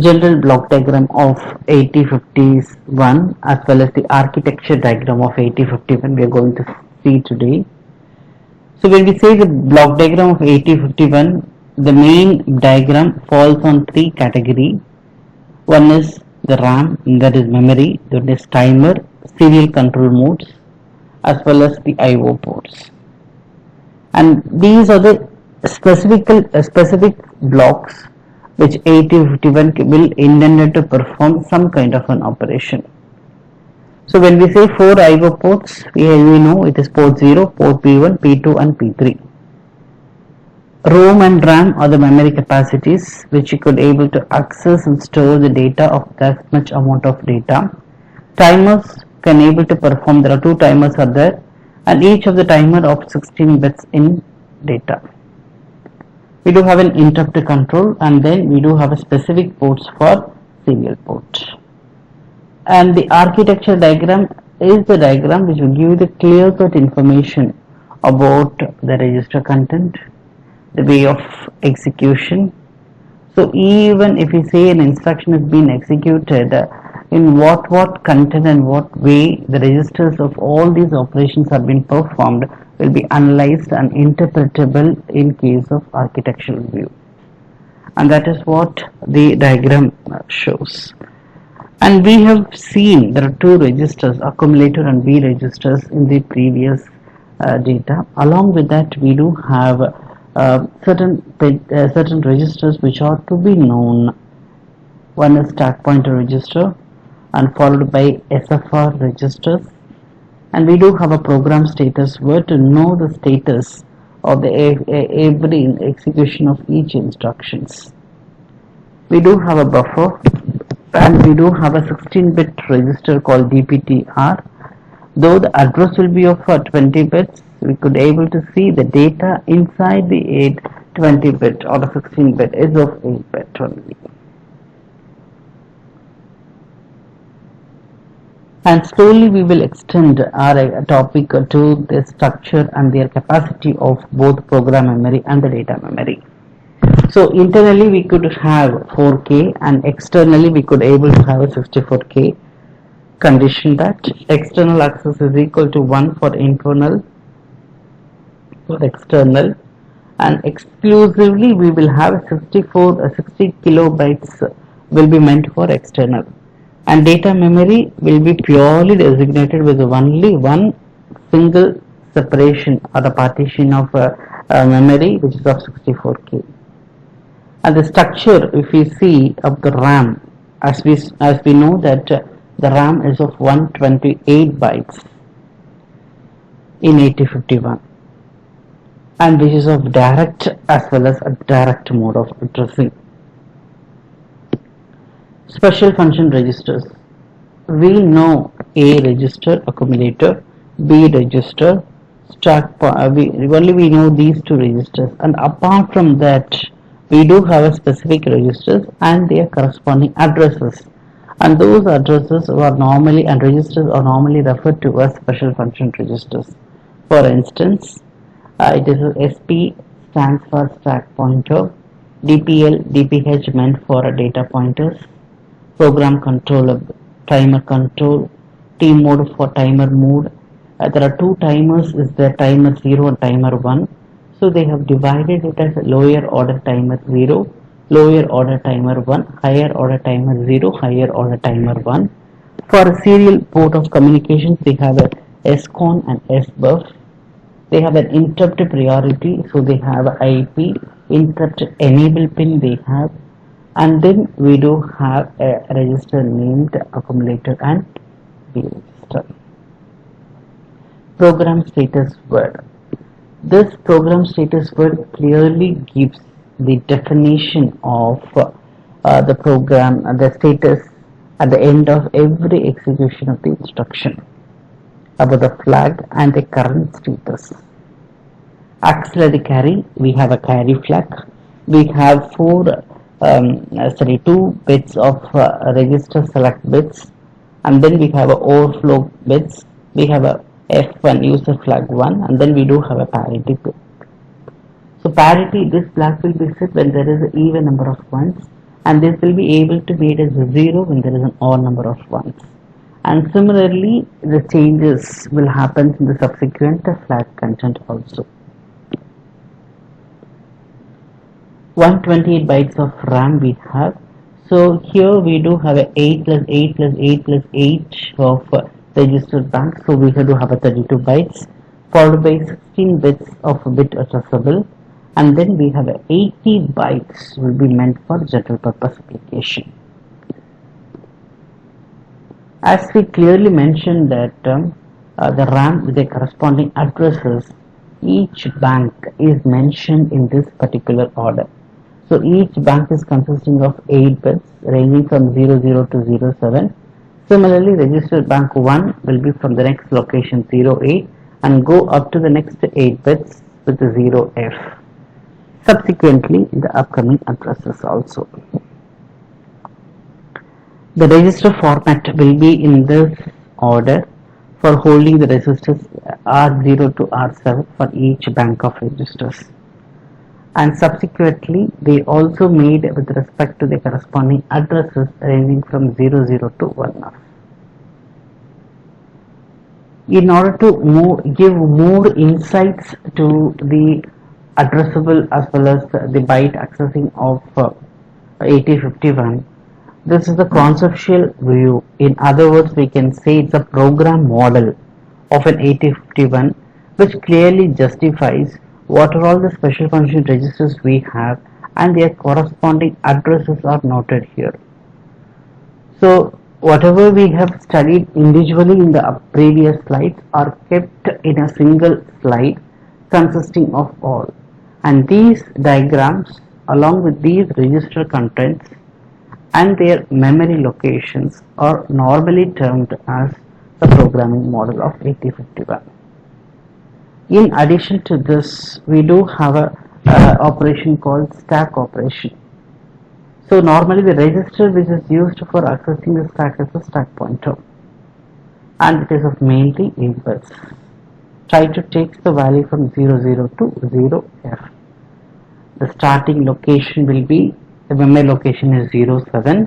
general block diagram of 8051 as well as the architecture diagram of 8051 we are going to see today. So when we say the block diagram of 8051, the main diagram falls on three categories. One is the RAM, that is memory, that is timer, serial control modes, as well as the IO ports. And these are the specific blocks which 8051 will intended to perform some kind of an operation. So when we say 4 IO ports, we know it is port 0, port P1, P2 and P3. ROM and RAM are the memory capacities which you could able to access and store the data of that much amount of data. Timers can able to perform, there are two timers are there, and each of the timer of 16 bits in data. We do have an interrupt control, and then we do have a specific ports for serial port. And the architecture diagram is the diagram which will give you the clear-cut information about the register content, the way of execution. So even if we say an instruction has been executed, in what content and what way the registers of all these operations have been performed will be analyzed and interpretable in case of architectural view. And that is what the diagram shows. And we have seen there are two registers, accumulator and B registers, in the previous data. Along with that, we do have certain registers which are to be known. One is stack pointer register and followed by SFR registers, and we do have a program status where to know the status of the every execution of each instructions. We do have a buffer, and we do have a 16-bit register called DPTR. Though the address will be of 20 bits, we could able to see the data inside the 20-bit or the 16-bit is of 8-bit only. And slowly we will extend our topic to the structure and their capacity of both program memory and the data memory. So internally we could have 4K, and externally we could able to have a 64K. Condition that external access is equal to 1 for internal, for external, and exclusively we will have 60 kilobytes will be meant for external, and data memory will be purely designated with only one single separation or the partition of memory, which is of 64K. And the structure, if we see, of the RAM, as we know that the RAM is of 128 bytes in 8051, and which is of direct as well as a direct mode of addressing. Special function registers. We know A register, accumulator, B register, stack we know these two registers, and apart from that we do have a specific registers and their corresponding addresses, and those addresses are normally and registers are normally referred to as special function registers. For instance, it is SP stands for stack pointer, DPL, DPH meant for data pointers, program controller, timer control, T mode for timer mode. There are two timers, is there timer 0 and timer 1. So they have divided it as lower order timer 0, lower order timer 1, higher order timer 0, higher order timer 1. For a serial port of communications, they have a SCON and SBUF. They have an interrupt priority, so they have IP, interrupt enable pin they have, and then we do have a register named accumulator and B register. Program status word. This program status word clearly gives the definition of the program, the status at the end of every execution of the instruction, about the flag and the current status. Auxiliary carry, we have a carry flag. We have 2 bits of register select bits, and then we have a overflow bits. We have a F1 user flag 1, and then we do have a parity bit. So parity, this flag will be set when there is an even number of ones, and this will be able to be made as 0 when there is an odd number of ones. And similarly, the changes will happen in the subsequent flag content also. 128 bytes of RAM we have. So here we do have a 8 plus 8 plus 8 plus 8 of register bank. So we have to have a 32 bytes followed by 16 bits of bit addressable, and then we have a 80 bytes will be meant for general purpose application. As we clearly mentioned that the RAM with the corresponding addresses, each bank is mentioned in this particular order. So each bank is consisting of 8 bits ranging from 00 to 07. Similarly, register bank 1 will be from the next location 08 and go up to the next 8 bits with the 0F. Subsequently, in the upcoming addresses also. The register format will be in this order for holding the registers R0 to R7 for each bank of registers. And subsequently, they also made with respect to the corresponding addresses ranging from 00 to 1F. In order to give more insights to the addressable as well as the byte accessing of 8051, this is the conceptual view. In other words, we can say it's a program model of an 8051 which clearly justifies what are all the special function registers we have, and their corresponding addresses are noted here. So whatever we have studied individually in the previous slides are kept in a single slide consisting of all, and these diagrams along with these register contents and their memory locations are normally termed as the programming model of 8051. In addition to this, we do have a operation called stack operation. So normally the register which is used for accessing the stack is a stack pointer, and it is of mainly 8 bits. Try to take the value from 00 to 0F. The starting location will be, the memory location is 07.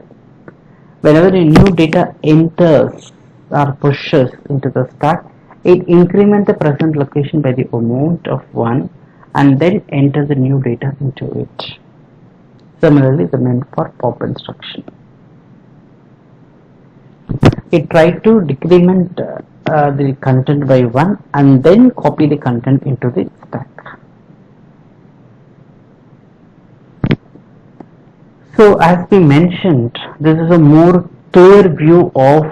Whenever a new data enters or pushes into the stack, it increments the present location by the amount of 1 and then enter the new data into it. Similarly, the meant for pop instruction. It tries to decrement the content by 1 and then copy the content into the stack. So as we mentioned, this is a more clear view of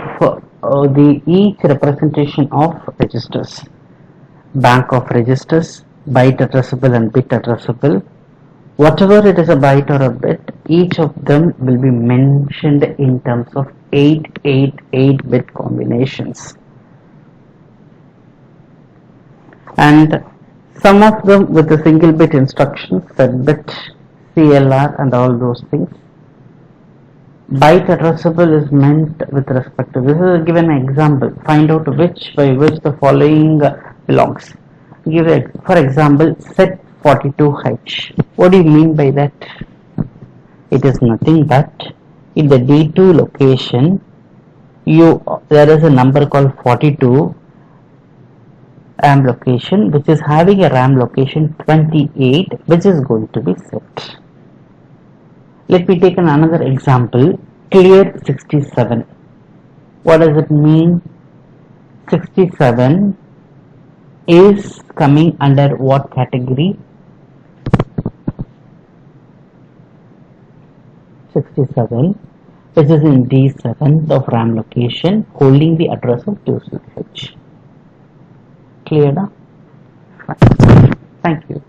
each representation of registers. Bank of registers, byte addressable and bit addressable. Whatever it is a byte or a bit, each of them will be mentioned in terms of 8 bit combinations. And some of them with the single bit instructions, set bit, CLR and all those things. Byte addressable is meant with respect to, this is given an example, find out which by which the following belongs. Give it, for example, set 42H. What do you mean by that? It is nothing but in the D2 location there is a number called 42 RAM location which is having a RAM location 28 which is going to be set. Let me take another example, clear 67. What does it mean? 67 is coming under what category? 67 which is in D7 of RAM location holding the address of 26H. Clear now? Thank you.